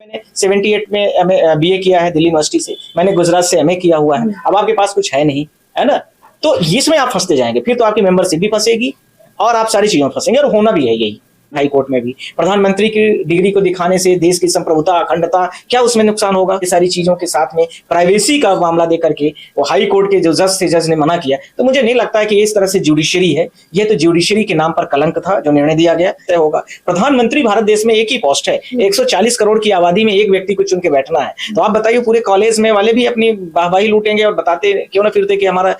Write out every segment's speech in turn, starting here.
मैंने 78 में बीए किया है दिल्ली यूनिवर्सिटी से, मैंने गुजरात से एमए किया हुआ है। अब आपके पास कुछ है नहीं, है ना, तो इसमें आप फंसते जाएंगे, फिर तो आपकी मेंबरशिप भी फंसेगी और आप सारी चीजों में फंसेंगे। और होना भी है यही हाई कोर्ट में भी। प्रधानमंत्री की डिग्री को दिखाने से देश की संप्रभुता, अखंडता, क्या उसमें नुकसान होगा? ये सारी चीजों के साथ में प्राइवेसी का मामला देकर के वो हाई कोर्ट के जो जज ने मना किया, तो मुझे नहीं लगता है कि इस तरह से जुडिशरी है। यह तो जुडिशरी के नाम पर कलंक था जो निर्णय दिया गया तय होगा। प्रधानमंत्री भारत देश में एक ही पोस्ट है, 140 करोड़ की आबादी में एक व्यक्ति को चुन के बैठना है। तो आप बताइए, पूरे कॉलेज में वाले भी अपनी वाहवाही लूटेंगे और बताते क्यों ना फिरते कि हमारा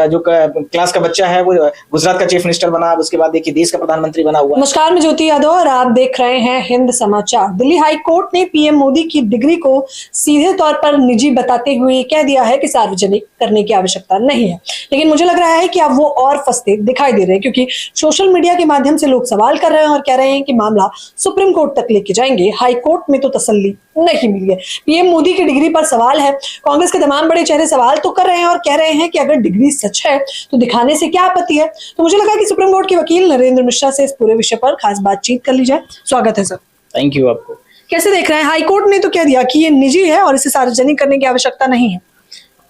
जो क्लास का बच्चा है वो गुजरात का चीफ मिनिस्टर बना, उसके बाद देखिए देश का प्रधानमंत्री बना हुआ। नमस्कार, मैं ज्योति यादव और आप देख रहे हैं हिंद समाचार। दिल्ली हाई कोर्ट ने पीएम मोदी की डिग्री को सीधे तौर पर निजी बताते हुए कह दिया है कि सार्वजनिक करने की आवश्यकता नहीं है। लेकिन मुझे लग रहा है कि अब वो और फंसते दिखाई दे रहे हैं, क्योंकि सोशल मीडिया के माध्यम से लोग सवाल कर रहे हैं और कह रहे हैं कि मामला सुप्रीम कोर्ट तक लेके जाएंगे। हाई कोर्ट में तो तसल्ली नहीं मिली है। पीएम मोदी की डिग्री पर सवाल है। कांग्रेस के तमाम बड़े चेहरे सवाल तो कर रहे हैं और कह रहे हैं कि अगर डिग्री सच है तो दिखाने से क्या आपत्ति है। तो मुझे लगा कि सुप्रीम कोर्ट के वकील नरेंद्र मिश्रा से इस पूरे विषय पर खास बातचीत कर ली जाए। स्वागत है सर। Thank you. आपको कैसे देख रहे हैं? हाई कोर्ट ने तो कह दिया कि ये निजी है और इसे सार्वजनिक करने की आवश्यकता नहीं है।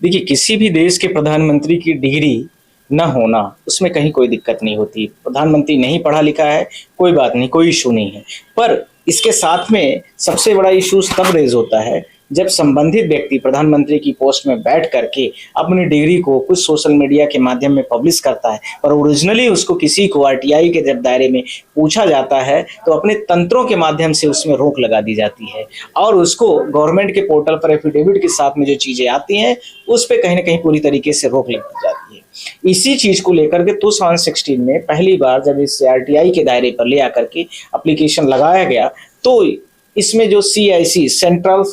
देखिए, किसी भी देश के प्रधानमंत्री की डिग्री न होना, उसमें कहीं कोई दिक्कत नहीं होती। प्रधानमंत्री नहीं पढ़ा लिखा है, कोई बात नहीं, कोई इशू नहीं है। पर इसके साथ में सबसे बड़ा इशू तब रेज होता है जब संबंधित व्यक्ति प्रधानमंत्री की पोस्ट में बैठ करके अपनी डिग्री को कुछ सोशल मीडिया के माध्यम में पब्लिश करता है, और ओरिजिनली उसको किसी को आरटीआई के जब दायरे में पूछा जाता है तो अपने तंत्रों के माध्यम से उसमें रोक लगा दी जाती है और उसको गवर्नमेंट के पोर्टल पर एफिडेविट के साथ में जो चीजें आती हैं उस पर कहीं ना कहीं पूरी तरीके से रोक लग दी जाती है। इसी चीज को लेकर के 2016 में पहली बार जब इस आरटीआई के दायरे पर ले आकर के एप्लीकेशन लगाया गया, तो इसमें जो CIC सेंट्रल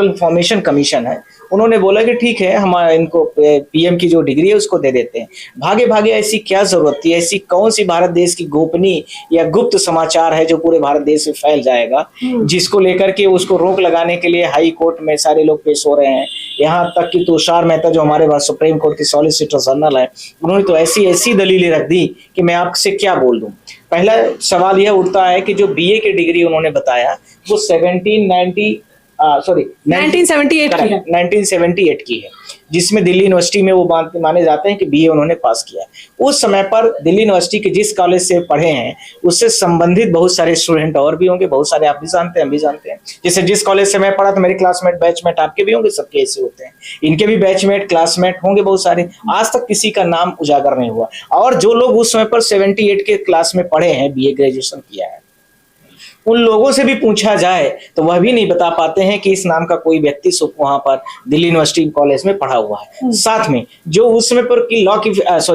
इंफॉर्मेशन कमीशन है, उन्होंने बोला कि ठीक है, हम इनको पीएम की जो डिग्री है उसको दे देते हैं। भागे भागे ऐसी क्या जरूरत थी? ऐसी कौन सी भारत देश की गोपनीय या गुप्त समाचार है जो पूरे भारत देश में फैल जाएगा, जिसको लेकर के उसको रोक लगाने के लिए हाई कोर्ट में सारे लोग पेश हो रहे हैं। यहाँ तक कि तुषार मेहता जो हमारे पास सुप्रीम कोर्ट के सॉलिसिटर जनरल है, उन्होंने तो ऐसी ऐसी दलीलें रख दी कि मैं आपसे क्या बोल दूं। पहला सवाल यह उठता है कि जो बीए की डिग्री उन्होंने बताया वो 1978 की है, जिसमें दिल्ली यूनिवर्सिटी में वो माने जाते हैं कि बीए उन्होंने पास किया है। उस समय पर दिल्ली यूनिवर्सिटी के जिस कॉलेज से पढ़े हैं उससे संबंधित बहुत सारे स्टूडेंट और भी होंगे, बहुत सारे आप भी जानते हैं, हम भी जानते हैं। जैसे जिस कॉलेज से मैं पढ़ा तो मेरे क्लासमेट बैचमेट आपके भी होंगे, सबके ऐसे होते हैं, इनके भी बैचमेट क्लासमेट होंगे बहुत सारे। आज तक किसी का नाम उजागर नहीं हुआ। और जो लोग उस समय पर 78 के क्लास में पढ़े हैं, बीए ग्रेजुएशन किया है, उन लोगों से भी पूछा जाए तो वह भी नहीं बता पाते हैं कि इस नाम का कोई व्यक्ति वहां पर दिल्ली यूनिवर्सिटी कॉलेज में पढ़ा हुआ है। साथ में जो उस समय पर की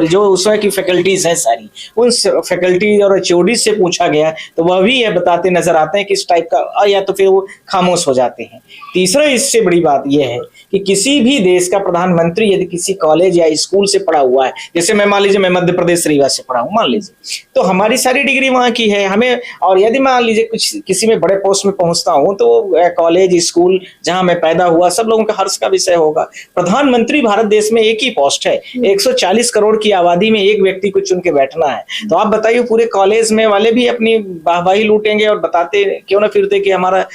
जो उस समय की फैकल्टीज हैं सारी, उन फैकल्टी और HOD से पूछा गया तो वह भी यह बताते नजर आते हैं कि इस टाइप का, या तो फिर वो खामोश हो जाते हैं। तीसरा इससे बड़ी बात यह है कि किसी भी देश का प्रधानमंत्री यदि किसी कॉलेज या स्कूल से पढ़ा हुआ है, जैसे मैं मान लीजिए मैं मध्य प्रदेश रीवा से पढ़ा हूँ मान लीजिए, तो हमारी सारी डिग्री वहां की है हमें। और यदि मान लीजिए किसी में बड़े पोस्ट में पहुंचता हूं तो कॉलेज स्कूल जहां मैं पैदा हुआ सब लोगों का हर्ष का विषय होगा। प्रधानमंत्री भारत देश में एक ही पोस्ट है, 140 करोड़ की आबादी में एक व्यक्ति को चुन के बैठना है। तो आप बताइए, पूरे कॉलेज में वाले भी अपनी वाहवाही लूटेंगे और बताते क्यों ना फिरते कि हमारा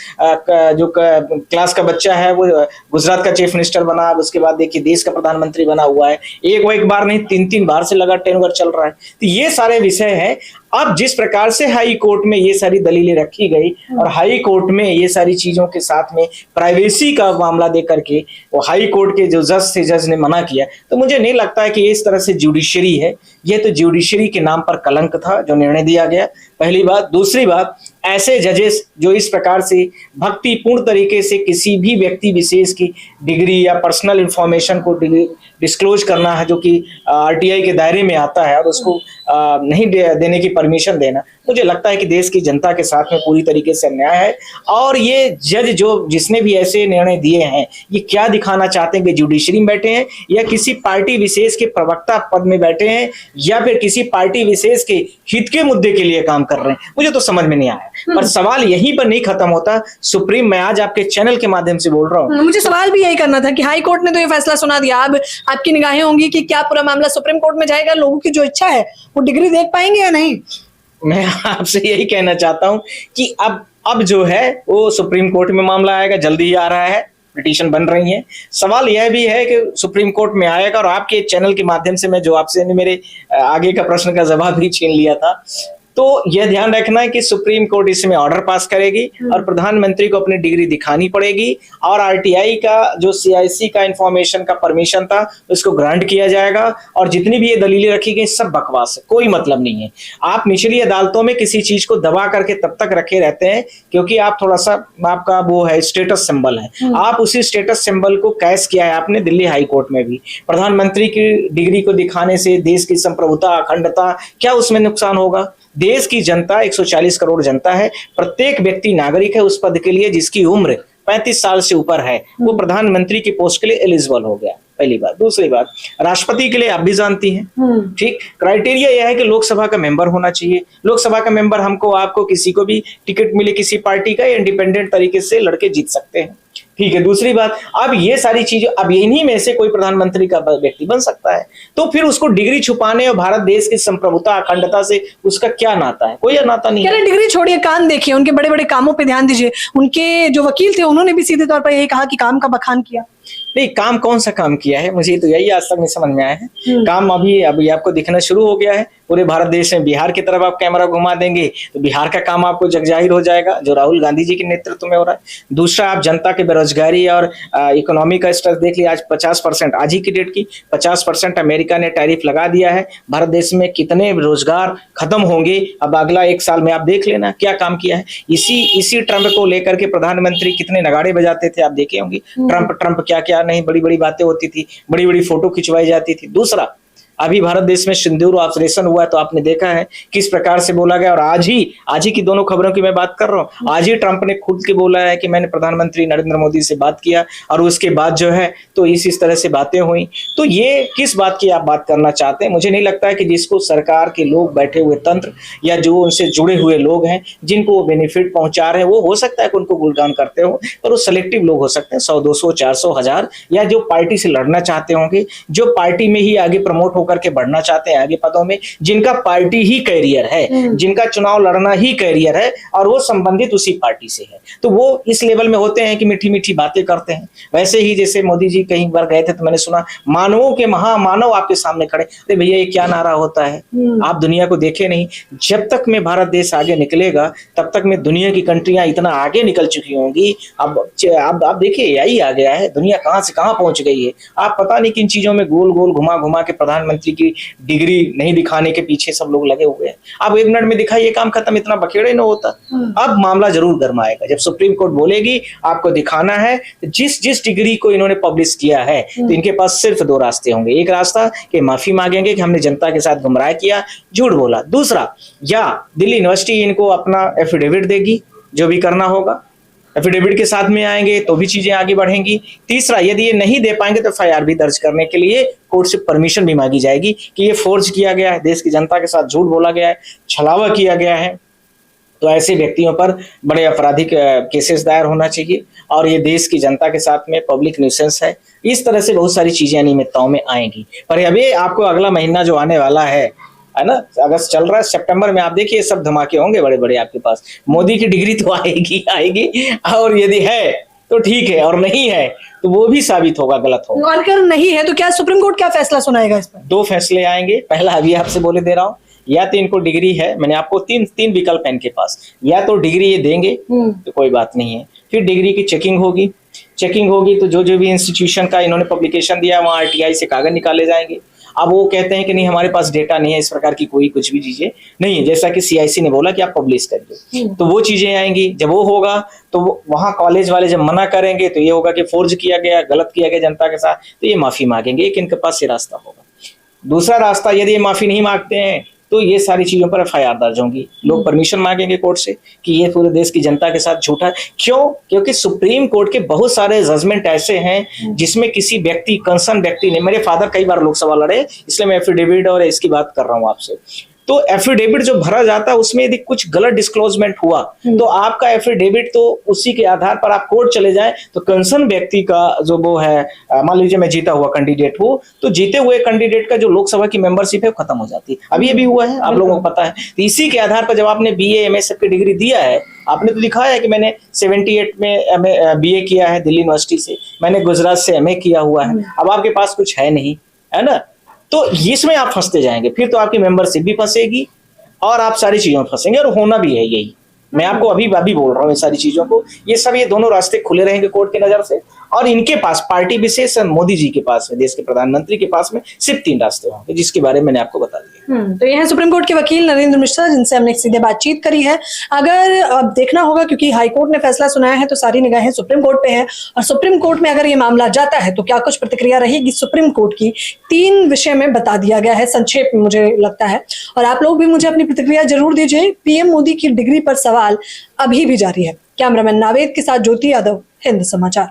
जो क्लास का बच्चा है वो गुजरात का चीफ मिनिस्टर बना, उसके बाद देखिए देश का प्रधानमंत्री बना हुआ है। एक बार नहीं, 3 बार से लगातार टेन्योर चल रहा है। तो ये सारे विषय हैं। अब जिस प्रकार से हाई कोर्ट में ये सारी दलीलें रखी गई और हाई कोर्ट में ये सारी चीजों के साथ में प्राइवेसी का मामला देकर के वो हाई कोर्ट के जो जज ने मना किया, तो मुझे नहीं लगता है कि इस तरह से जुडिशरी है। ये तो जुडिशरी के नाम पर कलंक था जो निर्णय दिया गया, पहली बात। दूसरी बात, ऐसे जजेस जो इस प्रकार से भक्तिपूर्ण तरीके से किसी भी व्यक्ति विशेष की डिग्री या पर्सनल इंफॉर्मेशन को डिस्क्लोज करना है जो कि आरटीआई के दायरे में आता है और उसको नहीं देने की परमिशन देना, मुझे लगता है कि देश की जनता के साथ में पूरी तरीके से अन्याय है। और ये जज जिसने भी ऐसे निर्णय दिए हैं, ये क्या दिखाना चाहते हैं कि जुडिशरी में बैठे हैं या किसी पार्टी विशेष के प्रवक्ता पद में बैठे हैं या फिर किसी पार्टी विशेष के हित के मुद्दे के लिए काम कर रहे हैं, मुझे तो समझ में नहीं आया। पर सवाल यहीं पर नहीं खत्म होता। सुप्रीम, मैं आज आपके चैनल के माध्यम से बोल रहा हूँ, मुझे सवाल भी यही करना था कि हाई कोर्ट ने तो ये फैसला सुना दिया, अब आपकी निगाहें होंगी कि क्या पूरा मामला सुप्रीम कोर्ट में जाएगा? लोगों की जो इच्छा है वो डिग्री देख पाएंगे या नहीं? मैं आपसे यही कहना चाहता हूं कि अब अब जो है वो सुप्रीम कोर्ट में मामला आएगा, जल्दी ही आ रहा है, पिटीशन बन रही है। सवाल यह भी है कि सुप्रीम कोर्ट में आएगा, और आपके चैनल के माध्यम से मैं जो आपसे मेरे आगे का प्रश्न का जवाब भी छीन लिया था, तो यह ध्यान रखना है कि सुप्रीम कोर्ट इसमें ऑर्डर पास करेगी और प्रधानमंत्री को अपनी डिग्री दिखानी पड़ेगी, और आरटीआई का जो सीआईसी का इंफॉर्मेशन का परमिशन था उसको ग्रांट किया जाएगा, और जितनी भी ये दलीलें रखी गई सब बकवास है, कोई मतलब नहीं है। आप निचली अदालतों में किसी चीज को दबा करके तब तक रखे रहते हैं क्योंकि आप थोड़ा सा आपका वो है स्टेटस सिंबल है, आप उसी स्टेटस सिंबल को कैश किया है आपने दिल्ली हाई कोर्ट में भी। प्रधानमंत्री की डिग्री को दिखाने से देश की संप्रभुता, अखंडता, क्या उसमें नुकसान होगा? देश की जनता 140 करोड़ जनता है, प्रत्येक व्यक्ति नागरिक है उस पद के लिए जिसकी उम्र 35 साल से ऊपर है, वो प्रधानमंत्री की पोस्ट के लिए एलिजिबल हो गया, पहली बात। दूसरी बात, राष्ट्रपति के लिए आप भी जानती हैं, ठीक, क्राइटेरिया यह है कि लोकसभा का मेंबर होना चाहिए। लोकसभा का मेंबर हमको आपको किसी को भी टिकट मिले किसी पार्टी का, या इंडिपेंडेंट तरीके से लड़के जीत सकते हैं, ठीक है। दूसरी बात, अब ये सारी चीजें, अब इन्हीं में से कोई प्रधानमंत्री का व्यक्ति बन सकता है, तो फिर उसको डिग्री छुपाने और भारत देश की संप्रभुता, अखंडता से उसका क्या नाता है? कोई नाता नहीं है। डिग्री छोड़िए, कान देखिए, उनके बड़े बड़े कामों पे ध्यान दीजिए। उनके जो वकील थे उन्होंने भी सीधे तौर पर यही कहा कि काम का बखान किया। नहीं, काम कौन सा काम किया है, मुझे तो यही आज तक नहीं समझ में आया है। काम अभी आपको दिखना शुरू हो गया है पूरे भारत देश में। बिहार की तरफ आप कैमरा घुमा देंगे तो बिहार का काम आपको जगजाहिर हो जाएगा, जो राहुल गांधी जी के नेतृत्व में हो रहा है। दूसरा, आप जनता के बेरोजगारी और इकोनॉमी का स्ट्रेस देख लिया। आज 50%, आज ही की डेट की 50% अमेरिका ने टैरिफ लगा दिया है। भारत देश में कितने रोजगार खत्म होंगे अब अगला 1 साल में, आप देख लेना क्या काम किया है। इसी ट्रम्प को लेकर के प्रधानमंत्री कितने नगाड़े बजाते थे, आप देखे होंगे। ट्रम्प क्या क्या नहीं, बड़ी बड़ी बातें होती थी, बड़ी बड़ी फोटो खिंचवाई जाती थी। दूसरा, अभी भारत देश में सिंदूर ऑपरेशन हुआ तो आपने देखा है किस प्रकार से बोला गया। और आज ही की दोनों खबरों की मैं बात कर रहा हूँ। आज ही ट्रंप ने खुद के बोला है कि मैंने प्रधानमंत्री नरेंद्र मोदी से बात किया, और उसके बाद जो है तो इस तरह से बातें हुई। तो ये किस बात की आप बात करना चाहते हैं? मुझे नहीं लगता है कि जिसको सरकार के लोग, बैठे हुए तंत्र, या जो उनसे जुड़े हुए लोग हैं जिनको वो बेनिफिट पहुंचा रहे हैं, वो हो सकता है कि उनको गुणगान करते हो, पर वो सेलेक्टिव लोग हो सकते हैं, 100, 200, 400, 1000, या जो पार्टी से लड़ना चाहते होंगे, जो पार्टी में ही आगे प्रमोट करके बढ़ना चाहते हैं आगे पदों में, जिनका पार्टी ही कैरियर है, जिनका चुनाव लड़ना ही कैरियर है, और वो संबंधित उसी पार्टी से है, तो वो इस लेवल में होते हैं कि मीठी मीठी बातें करते हैं। वैसे ही जैसे मोदी जी कहीं बार गए थे तो मैंने सुना, मानवों के महामानव आपके सामने खड़े। अरे भैया, ये क्या नारा होता है? आप दुनिया को देखे नहीं। जब तक में भारत देश आगे निकलेगा तब तक में दुनिया की कंट्रियां इतना आगे निकल चुकी होंगी। अब देखिए, यही आ गया है, दुनिया कहां से कहां पहुंच गई है। आप पता नहीं किन चीजों में गोल गोल घुमा घुमा के प्रधानमंत्री की डिग्री नहीं दिखाने के पीछे सब लोग लगे हुए हैं। अब 1 मिनट में दिखाइए, काम खत्म, इतना बखेड़े न होता। अब मामला जरूर गर्माएगा जब सुप्रीम कोर्ट बोलेगी आपको दिखाना है। जिस डिग्री को इन्होंने पब्लिश किया है, तो इनके पास सिर्फ 2 रास्ते होंगे। एक रास्ता कि माफी मांगेंगे कि हमने जनता के साथ गुमराह किया, झूठ बोला। दूसरा, या दिल्ली यूनिवर्सिटी इनको अपना एफिडेविट देगी, जो भी करना होगा एफिडेविट के साथ में आएंगे तो भी चीजें आगे बढ़ेंगी। तीसरा, यदि ये नहीं दे पाएंगे तो एफआईआर भी दर्ज करने के लिए कोर्ट से परमिशन भी मांगी जाएगी कि ये फोर्ज किया गया है, देश की जनता के साथ झूठ बोला गया है, छलावा किया गया है। तो ऐसे व्यक्तियों पर बड़े आपराधिक केसेस दायर होना चाहिए, और ये देश की जनता के साथ में पब्लिक न्यूसेंस है। इस तरह से बहुत सारी चीजें अनियमितताओं में आएंगी। पर अभी आपको अगला महीना जो आने वाला है ना, अगस्त चल रहा है, सितंबर में आप देखिए सब धमाके होंगे बड़े बड़े आपके पास। मोदी की डिग्री तो आएगी, और यदि है तो ठीक है, और नहीं है तो वो भी साबित होगा गलत होगा। और अगर नहीं है तो क्या सुप्रीम कोर्ट क्या फैसला सुनाएगा इस पर? 2 फैसले आएंगे। पहला अभी आपसे बोले दे रहा हूँ, या तो इनको डिग्री है, मैंने आपको तीन विकल्प है इनके पास, या तो डिग्री ये देंगे तो कोई बात नहीं है, फिर डिग्री की चेकिंग होगी तो जो भी इंस्टीट्यूशन का इन्होंने पब्लिकेशन दिया वहाँ आरटीआई से कागज निकाले जाएंगे। अब वो कहते हैं कि नहीं, हमारे पास डेटा नहीं है, इस प्रकार की कोई कुछ भी चीजें नहीं है, जैसा कि सीआईसी ने बोला कि आप पब्लिश करिए, तो वो चीजें आएंगी। जब वो होगा तो वहाँ कॉलेज वाले जब मना करेंगे तो ये होगा कि फोर्ज किया गया, गलत किया गया जनता के साथ, तो ये माफी मांगेंगे। एक इनके पास ये रास्ता होगा। दूसरा रास्ता, यदि ये माफी नहीं मांगते हैं तो ये सारी चीजों पर एफआईआर दर्ज होंगी, लोग परमिशन मांगेंगे कोर्ट से कि ये पूरे देश की जनता के साथ झूठा है। क्यों? क्योंकि सुप्रीम कोर्ट के बहुत सारे जजमेंट ऐसे हैं जिसमें किसी व्यक्ति, कंसर्न व्यक्ति ने, मेरे फादर कई बार लोकसभा लड़े, इसलिए मैं एफिडेविट और इसकी बात कर रहा हूं आपसे, तो एफिडेविट जो भरा जाता है उसमें यदि कुछ गलत डिस्क्लोजमेंट हुआ तो आपका एफिडेविट, तो उसी के आधार पर आप कोर्ट चले जाएं तो कंसर्न व्यक्ति का जो वो है, मान लीजिए मैं जीता हुआ कैंडिडेट हूं, तो जीते हुए कैंडिडेट का जो लोकसभा की मेंबरशिप है खत्म हो जाती है। अभी ये भी हुआ है, आप लोगों को पता है। तो इसी के आधार पर जब आपने बीए एमए सब की डिग्री दिया है, आपने तो दिखाया है कि मैंने 78 में बीए किया है दिल्ली यूनिवर्सिटी से, मैंने गुजरात से एमए किया हुआ है, अब आपके पास कुछ है नहीं, है ना, तो इसमें आप फंसते जाएंगे, फिर तो आपकी मेंबरशिप भी फंसेगी और आप सारी चीजों में फंसेंगे, और होना भी है यही। मैं आपको अभी बोल रहा हूँ ये सारी चीजों को, ये दोनों रास्ते खुले रहेंगे कोर्ट की नजर से, और इनके पास पार्टी विशेष मोदी जी के पास में, देश के प्रधानमंत्री के पास में सिर्फ 3 रास्ते होंगे, जिसके बारे में मैंने आपको बता दिया। तो यह है सुप्रीम कोर्ट के वकील नरेंद्र मिश्रा, जिनसे हमने सीधे बातचीत करी है। अगर अब देखना होगा, क्योंकि हाई कोर्ट ने फैसला सुनाया है तो सारी निगाहें सुप्रीम कोर्ट पे हैं, और सुप्रीम कोर्ट में अगर ये मामला जाता है तो क्या कुछ प्रतिक्रिया रहेगी सुप्रीम कोर्ट की, 3 विषय में बता दिया गया है संक्षेप में, मुझे लगता है। और आप लोग भी मुझे अपनी प्रतिक्रिया जरूर दीजिए। पीएम मोदी की डिग्री पर सवाल अभी भी जारी है। कैमरामैन नावेद के साथ ज्योति यादव, हिंद समाचार।